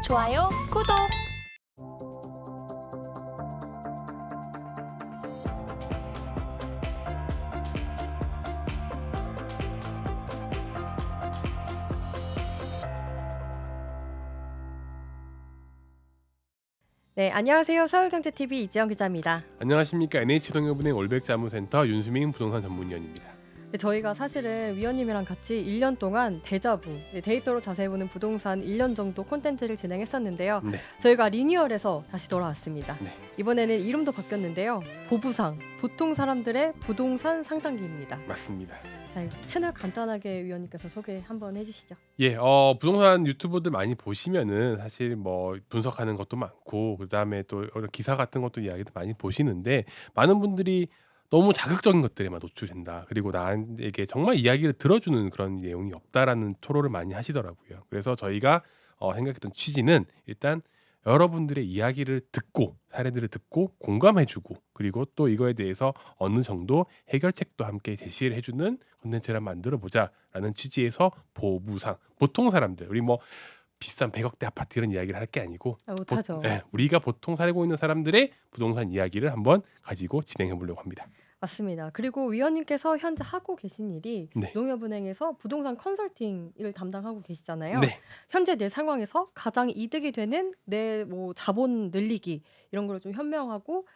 좋아요, 구독. 네, 안녕하세요. 서울경제TV 이지영 기자입니다. 안녕하십니까. NH동해은행 올백자무센터 윤수민 부동산 전문위원입니다. 네, 저희가 사실은 위원님이랑 같이 1년 동안 데자부, 데이터로 자세히 보는 부동산 1년 정도 콘텐츠를 진행했었는데요. 네. 저희가 리뉴얼해서 다시 돌아왔습니다. 네. 이번에는 이름도 바뀌었는데요. 보부상, 보통 사람들의 부동산 상담기입니다. 맞습니다. 자, 채널 간단하게 위원님께서 소개 한번 해주시죠. 예, 부동산 유튜버들 많이 보시면은 사실 뭐 분석하는 것도 많고 그다음에 또 여러 기사 같은 것도 이야기도 많이 보시는데 많은 분들이 너무 자극적인 것들에만 노출된다. 그리고 나에게 정말 이야기를 들어주는 그런 내용이 없다라는 토로를 많이 하시더라고요. 그래서 저희가 생각했던 취지는 일단 여러분들의 이야기를 듣고 사례들을 듣고 공감해주고 그리고 또 이거에 대해서 어느 정도 해결책도 함께 제시를 해주는 콘텐츠를 만들어보자라는 취지에서 보부상 보통 사람들 우리 뭐 비싼 100억대 아파트 이런 이야기를 할 게 아니고 못하죠. 우리가 보통 살고 있는 사람들의 부동산 이야기를 한번 가지고 진행해 보려고 합니다. 맞습니다. 그리고 위원님께서 현재 하고 계신 일이 네. 농협은행에서 부동산 컨설팅을 담당하고 계시잖아요. 네, 현재 내 상황에서 가장 이득이 되는 내 뭐 자본 늘리기 이런 걸 좀 현명하고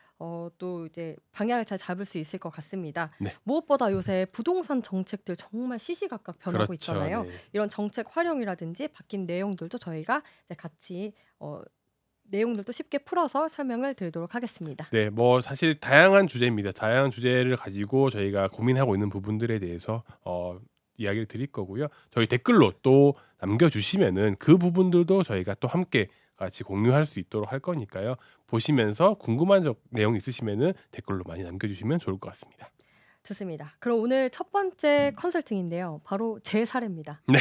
또 이제 방향을 잘 잡을 수 있을 것 같습니다. 네. 무엇보다 요새 부동산 정책들 정말 시시각각 변하고 그렇죠. 있잖아요. 네. 이런 정책 활용이라든지 바뀐 내용들도 저희가 이제 같이 내용들도 쉽게 풀어서 설명을 드리도록 하겠습니다. 네, 뭐 사실 다양한 주제입니다. 다양한 주제를 가지고 저희가 고민하고 있는 부분들에 대해서 이야기를 드릴 거고요. 저희 댓글로 또 남겨주시면은 그 부분들도 저희가 또 함께 같이 공유할 수 있도록 할 거니까요. 보시면서 궁금한 내용 있으시면은 댓글로 많이 남겨주시면 좋을 것 같습니다. 좋습니다. 그럼 오늘 첫 번째 컨설팅인데요. 바로 제 사례입니다. 네.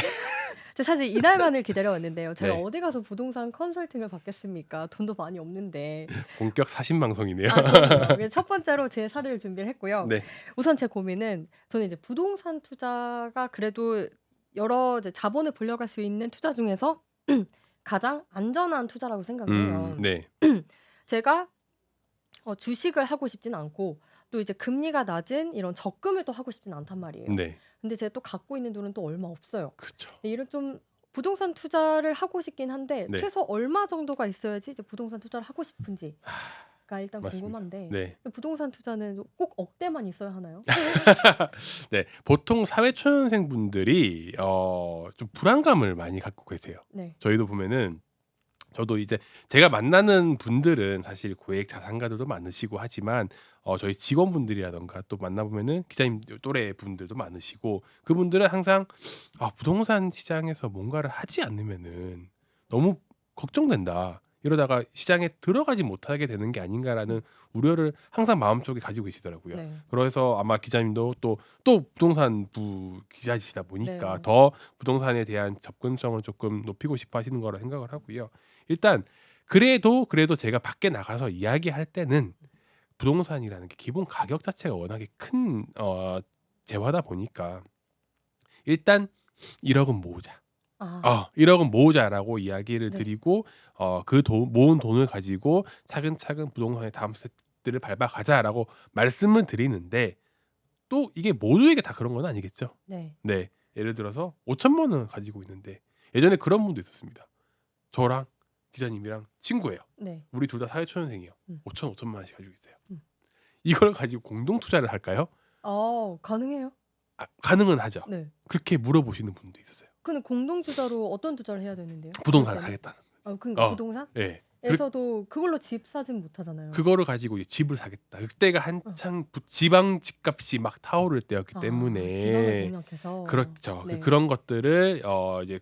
제가 사실 이날만을 기다려왔는데요. 제가 네. 어디 가서 부동산 컨설팅을 받겠습니까? 돈도 많이 없는데. 본격 사신 방송이네요. 그럼요. 첫 번째로 제 사례를 준비를 했고요. 네, 우선 제 고민은 저는 이제 부동산 투자가 그래도 여러 이제 자본을 불려갈 수 있는 투자 중에서 가장 안전한 투자라고 생각을 해요. 네, 제가 주식을 하고 싶진 않고 또 이제 금리가 낮은 이런 적금을 또 하고 싶진 않단 말이에요. 네, 근데 제가 또 갖고 있는 돈은 또 얼마 없어요. 그렇죠. 근데 이런 좀 부동산 투자를 하고 싶긴 한데 네. 최소 얼마 정도가 있어야지 이제 부동산 투자를 하고 싶은지가 일단 맞습니다. 궁금한데 네. 부동산 투자는 꼭 억대만 있어야 하나요? 네, 보통 사회초년생 분들이 좀 불안감을 많이 갖고 계세요. 네. 저희도 보면은 저도 이제 제가 만나는 분들은 사실 고액 자산가들도 많으시고 하지만 저희 직원분들이라던가 또 만나보면은 기자님 또래 분들도 많으시고 그분들은 항상 부동산 시장에서 뭔가를 하지 않으면은 너무 걱정된다. 이러다가 시장에 들어가지 못하게 되는 게 아닌가라는 우려를 항상 마음속에 가지고 계시더라고요. 네. 그래서 아마 기자님도 또 부동산부 기자이시다 보니까 네. 더 부동산에 대한 접근성을 조금 높이고 싶어 하시는 거라 생각을 하고요. 일단 그래도 제가 밖에 나가서 이야기할 때는 부동산이라는 게 기본 가격 자체가 워낙에 큰 재화다 보니까 일단 1억은 모으자. 1억은 모으자라고 이야기를 네. 드리고 모은 돈을 가지고 차근차근 부동산의 다음 스텝들을 밟아가자라고 말씀을 드리는데 또 이게 모두에게 다 그런 건 아니겠죠. 네. 네, 예를 들어서 5천만 원을 가지고 있는데 예전에 그런 분도 있었습니다. 저랑 기자님이랑 친구예요. 네. 우리 둘 다 사회초년생이에요. 5천만 원씩 가지고 있어요. 음. 이걸 가지고 공동 투자를 할까요? 가능해요? 가능은 하죠. 네. 그렇게 물어보시는 분도 있었어요. 근데 공동 투자로 어떤 투자를 해야 되는데요? 부동산을 하겠다는. 그러니까 어. 부동산? 예. 에서도 그걸로 집 사진 못 하잖아요. 그거를 가지고 이제 집을 사겠다. 그때가 한창 지방 집값이 막 타오를 때였기 때문에 지방을 공략해서 그렇죠. 네. 그런 것들을 이제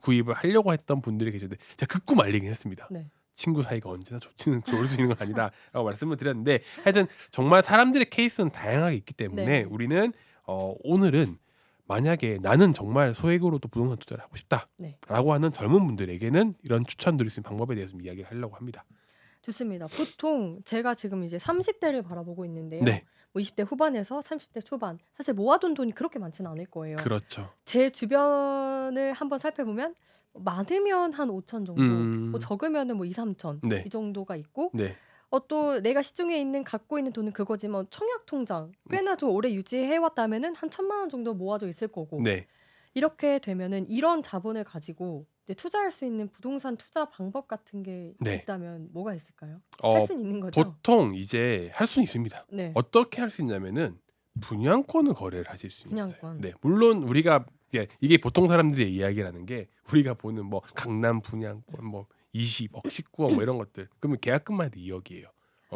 구입을 하려고 했던 분들이 계셨는데 제가 극구 말리긴 했습니다. 네. 친구 사이가 언제나 좋을 수 있는 건 아니다라고 말씀을 드렸는데 하여튼 정말 사람들의 케이스는 다양하게 있기 때문에 네. 우리는 오늘은 만약에 나는 정말 소액으로도 부동산 투자를 하고 싶다라고 네. 하는 젊은 분들에게는 이런 추천드릴 수 있는 방법에 대해서 좀 이야기를 하려고 합니다. 좋습니다. 보통 제가 지금 이제 30대를 바라보고 있는데요. 네, 뭐 20대 후반에서 30대 초반 사실 모아둔 돈이 그렇게 많지는 않을 거예요. 그렇죠. 제 주변을 한번 살펴보면 많으면 한 5천 정도, 뭐 적으면은 뭐 2-3천 네. 이 정도가 있고 네. 또 내가 시중에 있는 갖고 있는 돈은 그거지만 청약 통장 꽤나 좀 오래 유지해 왔다면은 한 1,000만 원 정도 모아져 있을 거고 네. 이렇게 되면은 이런 자본을 가지고 이제 투자할 수 있는 부동산 투자 방법 같은 게 네. 있다면 뭐가 있을까요? 할 수는 있는 거죠? 보통 이제 할 수는 있습니다. 네. 어떻게 할 수 있냐면은 분양권을 거래를 하실 수 있어요. 분양권. 네. 물론 우리가 이게 보통 사람들의 이야기라는 게 우리가 보는 뭐 강남 분양권 뭐 20억, 19억 뭐 이런 것들. 그러면 계약금만 해도 2억이에요.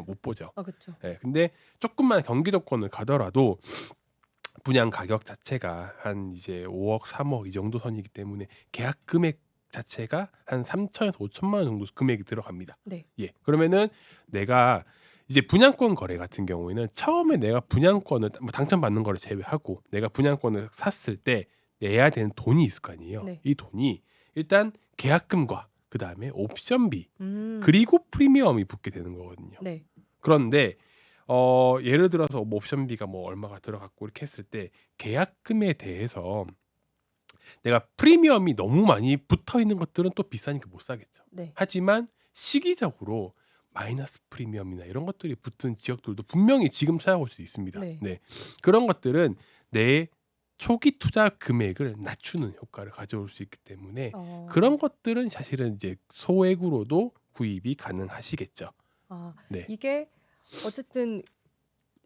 못 보죠. 그쵸. 네. 근데 조금만 경기 조건을 가더라도 분양 가격 자체가 한 이제 5억, 3억 이 정도 선이기 때문에 계약 금액 자체가 한 3천에서 5천만 원 정도 금액이 들어갑니다. 네. 예. 그러면은 내가 이제 분양권 거래 같은 경우에는 처음에 내가 분양권을 뭐 당첨받는 거를 제외하고 내가 분양권을 샀을 때 내야 되는 돈이 있을 거 아니에요. 네. 이 돈이 일단 계약금과 그다음에 옵션비 음. 그리고 프리미엄이 붙게 되는 거거든요. 네. 그런데 예를 들어서 뭐 옵션비가 뭐 얼마가 들어갔고 이렇게 했을 때 계약금에 대해서 내가 프리미엄이 너무 많이 붙어 있는 것들은 또 비싸니까 못 사겠죠. 네. 하지만 시기적으로 마이너스 프리미엄이나 이런 것들이 붙은 지역들도 분명히 지금 찾아볼 수 있습니다. 네. 네. 그런 것들은 내 초기 투자 금액을 낮추는 효과를 가져올 수 있기 때문에 그런 것들은 사실은 이제 소액으로도 구입이 가능하시겠죠. 네. 이게 어쨌든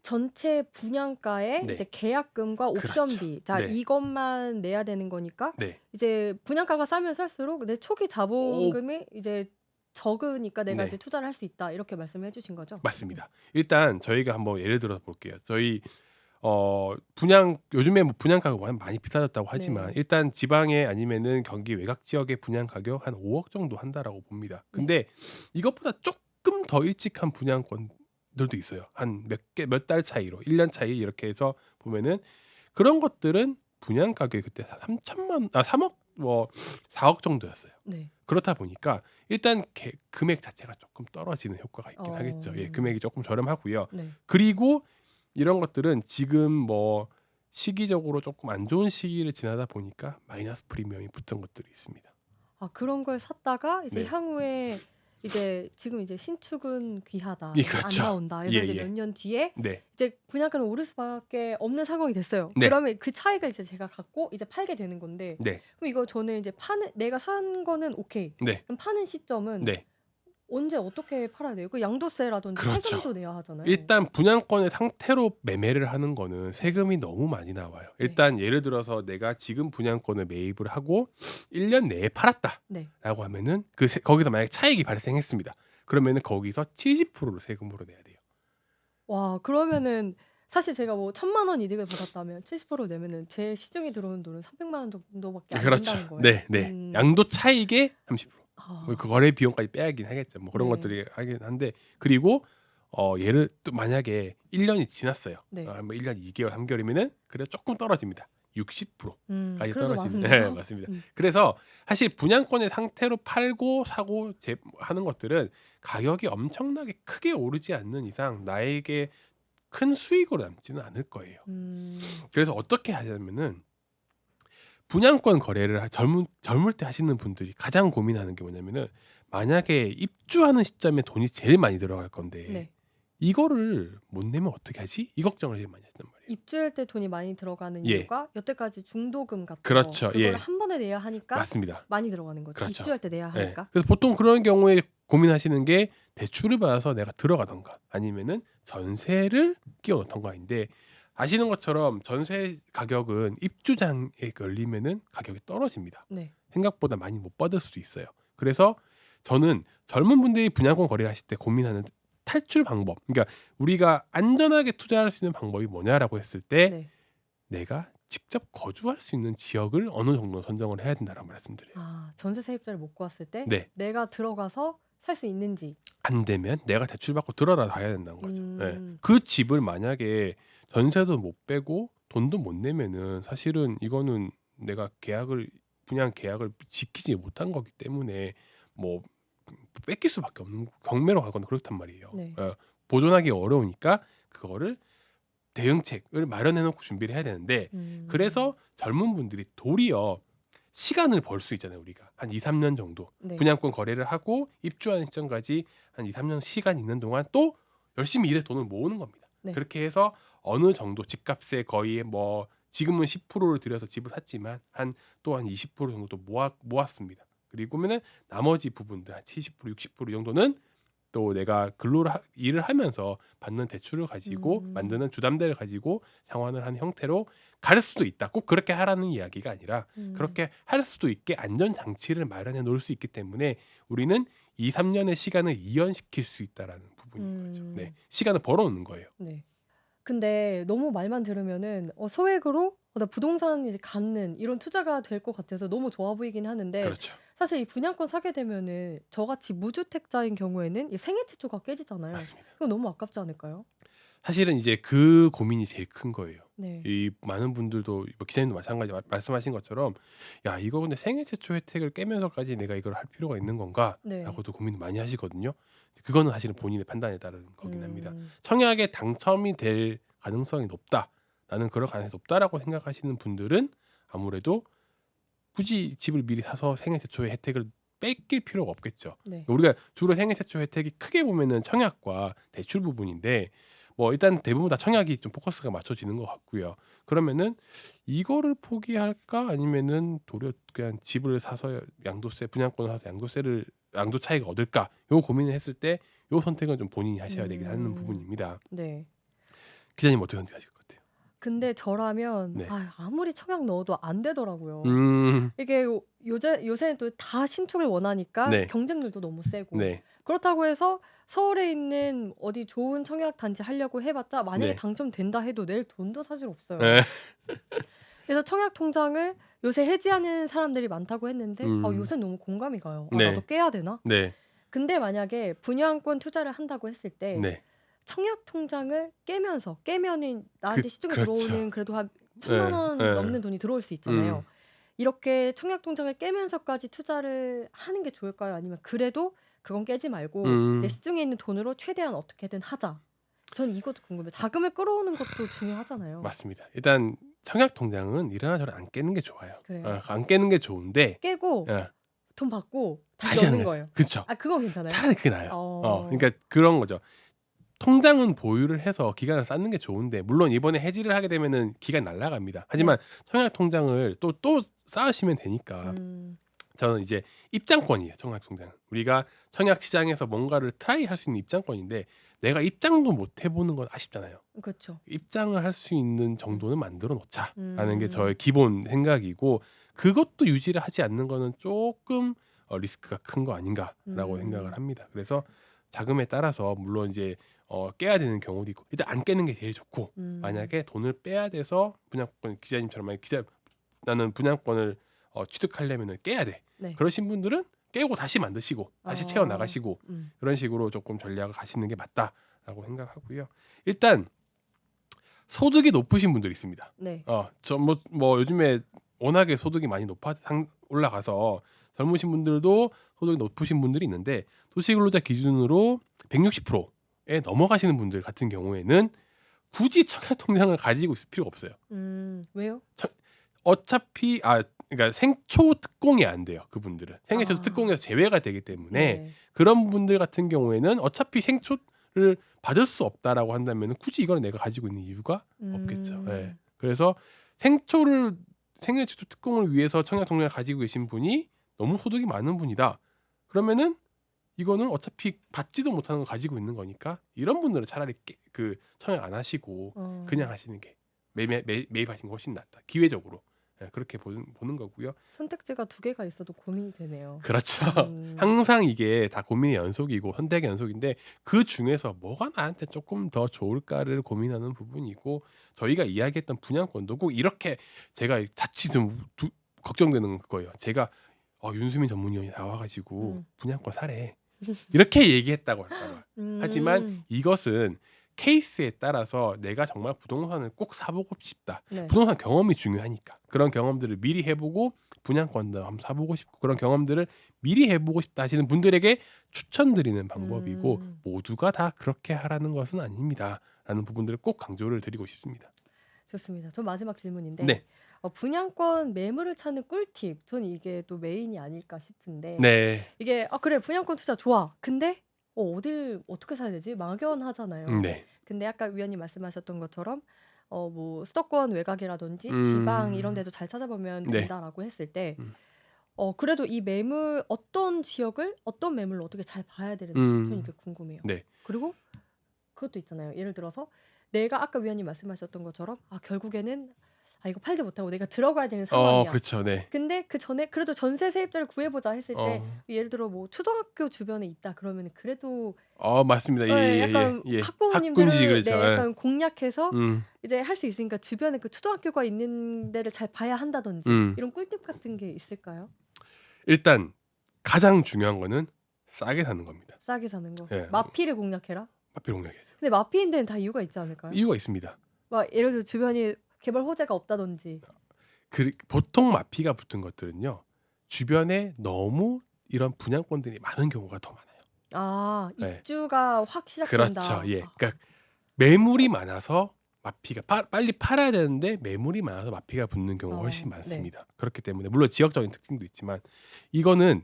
전체 분양가에 네. 이제 계약금과 그렇죠. 옵션비 자 네. 이것만 내야 되는 거니까 네. 이제 분양가가 싸면 쌀수록 내 초기 자본금이 이제 적으니까 내가 네. 이제 투자를 할 수 있다 이렇게 말씀해 주신 거죠? 맞습니다. 일단 저희가 한번 예를 들어 볼게요. 저희 분양 요즘에 뭐 분양가가 많이 비싸졌다고 하지만 네. 일단 지방에 아니면은 경기 외곽 지역의 분양 가격 한 5억 정도 한다라고 봅니다. 근데 이것보다 조금 더 일찍 한 분양권들도 있어요. 한 몇 달 차이로 1년 차이 이렇게 해서 보면은 그런 것들은 분양 가격이 그때 3억 뭐 4억 정도였어요. 네. 그렇다 보니까 일단 금액 자체가 조금 떨어지는 효과가 있긴 어. 하겠죠. 예, 금액이 조금 저렴하고요. 네. 그리고 이런 것들은 지금 뭐 시기적으로 조금 안 좋은 시기를 지나다 보니까 마이너스 프리미엄이 붙은 것들이 있습니다. 그런 걸 샀다가 이제 네. 향후에 이제 지금 이제 신축은 귀하다. 예, 안 그렇죠. 나온다. 그래서 예, 이제 예. 몇 년 뒤에 네. 이제 분양가는 오를 수밖에 없는 상황이 됐어요. 네. 그러면 그 차익을 이제 제가 갖고 이제 팔게 되는 건데 네. 그럼 이거 저는 이제 내가 산 거는 오케이. 네. 그럼 파는 시점은 네. 언제 어떻게 팔아야 돼요? 그 양도세라든지 그렇죠. 세금도 내야 하잖아요. 일단 분양권의 상태로 매매를 하는 거는 세금이 너무 많이 나와요. 일단 예를 들어서 내가 지금 분양권을 매입을 하고 1년 내에 팔았다라고 네. 하면은 거기서 만약에 차익이 발생했습니다. 그러면은 거기서 70%를 세금으로 내야 돼요. 와, 그러면은 사실 제가 뭐 1,000만 원 이득을 받았다면 70% 내면은 제 시중에 들어오는 돈은 300만 원 정도밖에 안 그렇죠. 된다는 거예요. 네, 네. 양도 차익의 30%. 그 거래 비용까지 빼야긴 하겠죠. 뭐 그런 네. 것들이 하긴 한데 그리고 얘를 또 만약에 1년이 지났어요. 네. 뭐 1년 2개월, 3개월이면은 그래 조금 떨어집니다. 60%까지 그래도 떨어집니다. 많네요. 네, 맞습니다. 그래서 사실 분양권의 상태로 팔고 사고 하는 것들은 가격이 엄청나게 크게 오르지 않는 이상 나에게 큰 수익으로 남지는 않을 거예요. 그래서 어떻게 하냐면은 분양권 거래를 젊을 때 하시는 분들이 가장 고민하는 게 뭐냐면은 만약에 입주하는 시점에 돈이 제일 많이 들어갈 건데 네. 이거를 못 내면 어떻게 하지? 이 걱정을 제일 많이 하시단 말이에요. 입주할 때 돈이 많이 들어가는 예. 이유가 여태까지 중도금 같은 그렇죠. 거 그거를 예. 한 번에 내야 하니까 맞습니다. 많이 들어가는 거죠. 그렇죠. 입주할 때 내야 예. 하니까. 그래서 보통 그런 경우에 고민하시는 게 대출을 받아서 내가 들어가던가 아니면은 전세를 끼워 넣던가인데 아시는 것처럼 전세 가격은 입주장에 걸리면은 가격이 떨어집니다. 네. 생각보다 많이 못 받을 수 있어요. 그래서 저는 젊은 분들이 분양권 거래를 하실 때 고민하는 탈출 방법. 그러니까 우리가 안전하게 투자할 수 있는 방법이 뭐냐라고 했을 때 네. 내가 직접 거주할 수 있는 지역을 어느 정도 선정을 해야 된다라고 말씀드려요. 전세 세입자를 못 구했을 때 네. 내가 들어가서 살 수 있는지. 안 되면 내가 대출 받고 들어라 가야 된다는 거죠. 예. 음. 그 집을 만약에 전세도 못 빼고 돈도 못 내면은 사실은 이거는 내가 분양 계약을 지키지 못한 거기 때문에 뭐 뺏길 수밖에 없는 경매로 가거나 그렇단 말이에요. 네. 보존하기 어려우니까 그거를 대응책을 마련해 놓고 준비를 해야 되는데 그래서 젊은 분들이 도리어 시간을 벌 수 있잖아요, 우리가. 한 2-3년 정도. 네. 분양권 거래를 하고 입주하는 시점까지 한 2-3년 시간이 있는 동안 또 열심히 일해서 돈을 모으는 겁니다. 네. 그렇게 해서 어느 정도 집값에 거의 뭐 지금은 10%를 들여서 집을 샀지만 한 20% 정도 모았습니다. 그리고면은 나머지 부분들 한 70% 60% 정도는 또 내가 일을 하면서 받는 대출을 가지고 만드는 주담대를 가지고 상환을 하는 형태로 갈 수도 있다. 꼭 그렇게 하라는 이야기가 아니라 그렇게 할 수도 있게 안전 장치를 마련해 놓을 수 있기 때문에 우리는 2-3 년의 시간을 이연시킬 수 있다라는 부분인 거죠. 네. 시간을 벌어 놓는 거예요. 네. 근데 너무 말만 들으면은 소액으로 나 부동산 이제 갖는 이런 투자가 될 것 같아서 너무 좋아 보이긴 하는데 그렇죠. 사실 이 분양권 사게 되면은 저같이 무주택자인 경우에는 이 생애 최초가 깨지잖아요. 맞습니다. 그거 너무 아깝지 않을까요? 사실은 이제 그 고민이 제일 큰 거예요. 네. 이 많은 분들도 뭐 기자님도 마찬가지 말씀하신 것처럼 '야 이거 근데 생애 최초 혜택을 깨면서까지 내가 이걸 할 필요가 있는 네. 건가?'라고도 고민을 많이 하시거든요. 그거는 사실은 본인의 판단에 따른 거긴 합니다. 음. 청약에 당첨이 될 가능성이 높다. 나는 그럴 가능성이 높다라고 생각하시는 분들은 아무래도 굳이 집을 미리 사서 생애 최초의 혜택을 뺏길 필요가 없겠죠. 네. 우리가 주로 생애 최초 혜택이 크게 보면은 청약과 대출 부분인데 뭐 일단 대부분 다 청약이 좀 포커스가 맞춰지는 것 같고요. 그러면은 '이거를 포기할까? 아니면은 도리어 그냥 집을 사서 양도세 분양권을 사서 양도 차익을 얻을까?' 요 고민을 했을 때 요 선택은 좀 본인이 하셔야 되긴 하는 부분입니다. 네. 기자님 어떻게 선택하실 것 같아요? 근데 저라면 네. 아무리 청약 넣어도 안 되더라고요. 음. 이게 요새는 또 다 신축을 원하니까 네. 경쟁률도 너무 세고 네. 그렇다고 해서 서울에 있는 어디 좋은 청약 단지 하려고 해봤자 만약에 네. 당첨된다 해도 낼 돈도 사실 없어요. 예. 그래서 청약 통장을 요새 해지하는 사람들이 많다고 했는데 음. 요새 너무 공감이 가요. 네. 나도 깨야 되나? 네. 근데 만약에 분양권 투자를 한다고 했을 때 네. 청약 통장을 깨면은 나한테 시중에 그렇죠. 들어오는 그래도 한 1,000만 원 예. 넘는 돈이 들어올 수 있잖아요. 음. 이렇게 청약 통장을 깨면서까지 투자를 하는 게 좋을까요? 아니면 그래도 그건 깨지 말고 내 음. 시중에 있는 돈으로 최대한 어떻게든 하자. 전 이것도 궁금해요. 자금을 끌어오는 것도 중요하잖아요. 맞습니다. 일단 청약 통장은 이러나 저러나 안 깨는 게 좋아요. 그래요. 안 깨는 게 좋은데 깨고 예. 돈 받고 다시 다시 하는 넣는 거죠. 거예요. 그쵸. 그건 괜찮아요? 차라리 그게 나아요. 어. 그러니까 그런 거죠. 통장은 보유를 해서 기간을 쌓는 게 좋은데 물론 이번에 해지를 하게 되면은 기간이 날아갑니다. 하지만 청약 통장을 또 쌓으시면 되니까 음. 저는 이제 입장권이에요. 청약 통장은. 우리가 청약 시장에서 뭔가를 트라이 할 수 있는 입장권인데 내가 입장도 못 해보는 건 아쉽잖아요. 그쵸. 입장을 할 수 있는 정도는 만들어 놓자라는 게 음. 저의 기본 생각이고 그것도 유지를 하지 않는 거는 조금 리스크가 큰 거 아닌가라고 생각을 합니다. 그래서 자금에 따라서 물론 이제 깨야 되는 경우도 있고 일단 안 깨는 게 제일 좋고 만약에 돈을 빼야 돼서 분양권 기자님처럼 만약 나는 분양권을 취득하려면은 깨야 돼. 네. 그러신 분들은 깨고 다시 만드시고 다시 채워 나가시고 그런 식으로 조금 전략을 가시는 게 맞다라고 생각하고요. 일단 소득이 높으신 분들이 있습니다. 네. 저 뭐 요즘에 워낙에 소득이 많이 올라가서 젊으신 분들도 소득이 높으신 분들이 있는데 도시근로자 기준으로 160%에 넘어가시는 분들 같은 경우에는 굳이 청약 통장을 가지고 있을 필요가 없어요. 왜요? 어차피 그러니까 생초 특공이 안 돼요. 그분들은 생애 최초 특공에서 제외가 되기 때문에 네. 그런 분들 같은 경우에는 어차피 생초를 받을 수 없다라고 한다면 굳이 이걸 내가 가지고 있는 이유가 없겠죠. 예. 그래서 생애 최초 특공을 위해서 청약 통장을 가지고 계신 분이 너무 소득이 많은 분이다. 그러면은 이거는 어차피 받지도 못하는 걸 가지고 있는 거니까 이런 분들은 차라리 청약 안 하시고 그냥 하시는 게 매입하시는 게 훨씬 낫다. 기회적으로 그렇게 보는 거고요. 선택지가 2개가 있어도 고민이 되네요. 그렇죠. 항상 이게 다 고민의 연속이고 선택의 연속인데 그 중에서 뭐가 나한테 조금 더 좋을까를 고민하는 부분이고 저희가 이야기했던 분양권도 꼭 이렇게 제가 자칫 좀 걱정되는 거예요. 제가 윤수민 전문위원이 나와가지고 분양권 사래 이렇게 얘기했다고 할까 봐. 하지만 이것은 케이스에 따라서 내가 정말 부동산을 꼭 사보고 싶다. 네. 부동산 경험이 중요하니까 그런 경험들을 미리 해보고 분양권도 한번 사보고 싶고 그런 경험들을 미리 해보고 싶다 하시는 분들에게 추천드리는 방법이고 모두가 다 그렇게 하라는 것은 아닙니다. 라는 부분들을 꼭 강조를 드리고 싶습니다. 좋습니다. 전 마지막 질문인데 네. 분양권 매물을 찾는 꿀팁. 저는 이게 또 메인이 아닐까 싶은데 네. 이게 '아 그래 분양권 투자 좋아.' 근데 어딜 어떻게 사야 되지? 막연하잖아요. 네. 근데 아까 위원님 말씀하셨던 것처럼 뭐 수도권 외곽이라든지 지방 이런 음. 데도 잘 찾아보면 네. 된다라고 했을 때 음. 그래도 이 매물 어떤 지역을 어떤 매물로 어떻게 잘 봐야 되는지 저는 이게 궁금해요. 네. 그리고 그것도 있잖아요. 예를 들어서 내가 아까 위원님 말씀하셨던 것처럼 결국에는 이거 팔지 못하고 내가 들어가야 되는 상황이야. 그렇죠. 네. 근데 그전에 그래도 전세 세입자를 구해 보자 했을 때 어. 예를 들어 뭐 초등학교 주변에 있다 그러면은 그래도 맞습니다. 약간 예예예예. 학군지 학부모님들을 그렇죠. 네 예. 약간 공략해서 음. 이제 할 수 있으니까 주변에 그 초등학교가 있는 데를 잘 봐야 한다든지 음. 이런 꿀팁 같은 게 있을까요? 일단 가장 중요한 거는 싸게 사는 겁니다. 싸게 사는 거. 예. 마피를 공략해라? 마필 공략해야죠. 근데 마피인 데는 다 이유가 있지 않을까요? 이유가 있습니다. 막 예를 들어 주변이 개발 호재가 없다든지. 보통 마피가 붙은 것들은요. 주변에 너무 이런 분양권들이 많은 경우가 더 많아요. 예. 입주가 확 그렇죠. 시작된다. 예. 그러니까 매물이 많아서 마피가 빨리 팔아야 되는데 매물이 많아서 마피가 붙는 경우가 훨씬 네. 많습니다. 그렇기 때문에 물론 지역적인 특징도 있지만 이거는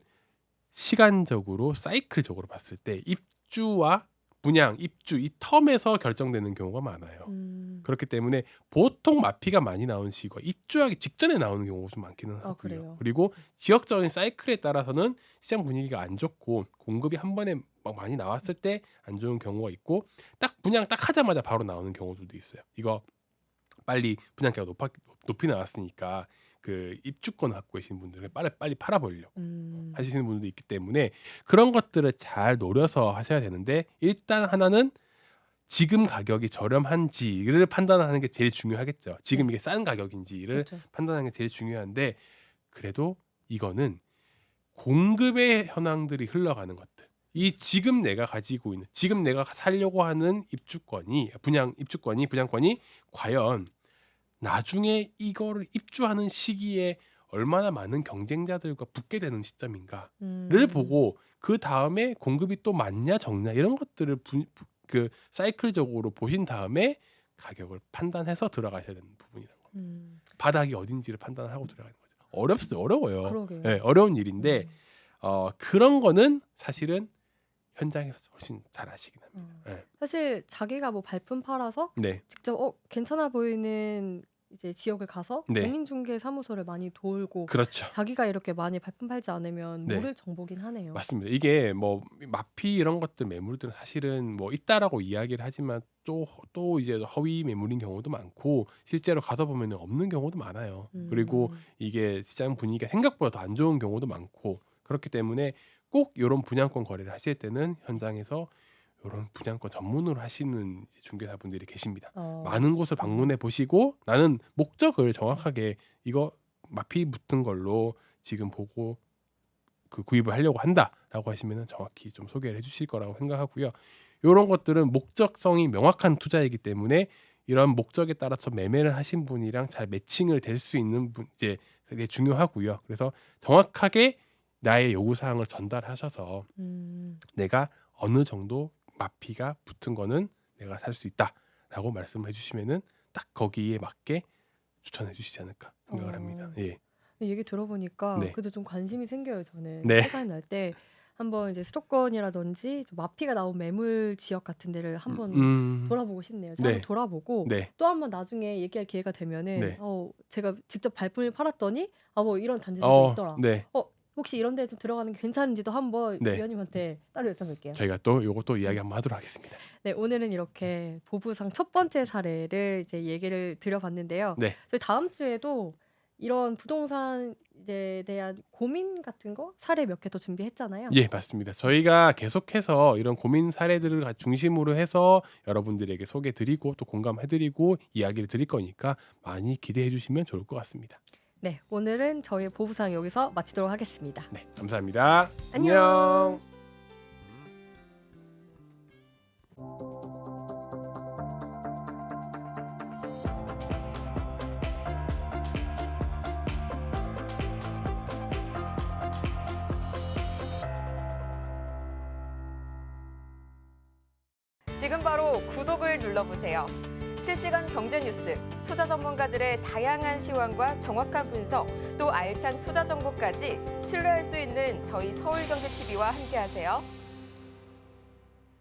시간적으로 사이클적으로 봤을 때 입주와 분양, 입주 이 텀에서 결정되는 경우가 많아요. 그렇기 때문에 보통 마피가 많이 나오는 시기가 입주하기 직전에 나오는 경우가 좀 많기는 하고요. 그래요? 그리고 지역적인 사이클에 따라서는 시장 분위기가 안 좋고 공급이 한 번에 막 많이 나왔을 때 안 좋은 경우가 있고 딱 분양 딱 하자마자 바로 나오는 경우들도 있어요. 이거 빨리 분양가가 높이 나왔으니까 그 입주권 갖고 계신 분들은 빨리 팔아버리려고 하시는 분들도 있기 때문에 그런 것들을 잘 노려서 하셔야 되는데 일단 하나는 지금 가격이 저렴한지를 판단하는 게 제일 중요하겠죠. 지금 네. 이게 싼 가격인지를 그렇죠. 판단하는 게 제일 중요한데 그래도 이거는 공급의 현황들이 흘러가는 것들. 이 지금 내가 가지고 있는 지금 내가 살려고 하는 분양권이 과연 나중에 이거를 입주하는 시기에 얼마나 많은 경쟁자들과 붙게 되는 시점인가를 보고 그다음에 공급이 또 많냐 적냐 이런 것들을 그 사이클적으로 보신 다음에 가격을 판단해서 들어가셔야 되는 부분이라는 겁니다. 바닥이 어딘지를 판단하고 들어가는 거죠. 어려워요. 그러게요. 예, 어려운 일인데 그런 거는 사실은 현장에서 훨씬 잘 아시긴 합니다. 예. 사실 자기가 뭐 발품 팔아서 네. 직접 괜찮아 보이는 이제 지역을 가서 네. 공인중개사무소를 많이 돌고 그렇죠. 자기가 이렇게 많이 발품 팔지 않으면 네. 모를 정보긴 하네요. 맞습니다. 이게 뭐 마피 이런 것들 매물들은 사실은 뭐 있다라고 이야기를 하지만 또 이제 허위 매물인 경우도 많고 실제로 가서 보면은 없는 경우도 많아요. 그리고 이게 시장 분위기가 생각보다 더 안 좋은 경우도 많고 그렇기 때문에 꼭 요런 분양권 거래를 하실 때는 현장에서 요런 분양권 전문으로 하시는 이제 중개사분들이 계십니다. 많은 곳을 방문해 보시고 나는 목적을 정확하게 이거 마피 붙은 걸로 지금 보고 그 구입을 하려고 한다라고 하시면은 정확히 좀 소개를 해주실 거라고 생각하고요. 이런 것들은 목적성이 명확한 투자이기 때문에 이런 목적에 따라서 매매를 하신 분이랑 잘 매칭을 될 수 있는 분 이제 그게 중요하고요. 그래서 정확하게 나의 요구 사항을 전달하셔서 내가 어느 정도 마피가 붙은 거는 내가 살 수 있다라고 말씀을 해주시면은 딱 거기에 맞게 추천해 주시지 않을까 생각을 합니다. 예. 얘기 들어보니까 네. 그래도 좀 관심이 생겨요. 저는 네. 시간이 날 때 한번 이제 수도권이라든지 좀 마피가 나온 매물 지역 같은 데를 한번 돌아보고 싶네요. 네. 한번 돌아보고 네. 또 한번 나중에 얘기할 기회가 되면은 네. 제가 직접 발품을 팔았더니 뭐 이런 단지들도 있더라. 네. 혹시 이런 데 좀 들어가는 게 괜찮은지도 한번 네. 위원님한테 따로 여쭤볼게요. 저희가 또 요것도 이야기 한번 하도록 하겠습니다. 네, 오늘은 이렇게 보부상 첫 번째 사례를 이제 얘기를 드려봤는데요. 네. 저희 다음 주에도 이런 부동산 이제 대한 고민 같은 거 사례 몇 개 더 준비했잖아요. 예, 맞습니다. 저희가 계속해서 이런 고민 사례들을 중심으로 해서 여러분들에게 소개해 드리고 또 공감해 드리고 이야기를 드릴 거니까 많이 기대해 주시면 좋을 것 같습니다. 네, 오늘은 저희 보부상 여기서 마치도록 하겠습니다. 네, 감사합니다. 안녕. 지금 바로 구독을 눌러보세요. 실시간 경제 뉴스, 투자 전문가들의 다양한 시황과 정확한 분석, 또 알찬 투자 정보까지 신뢰할 수 있는 저희 서울경제TV와 함께하세요.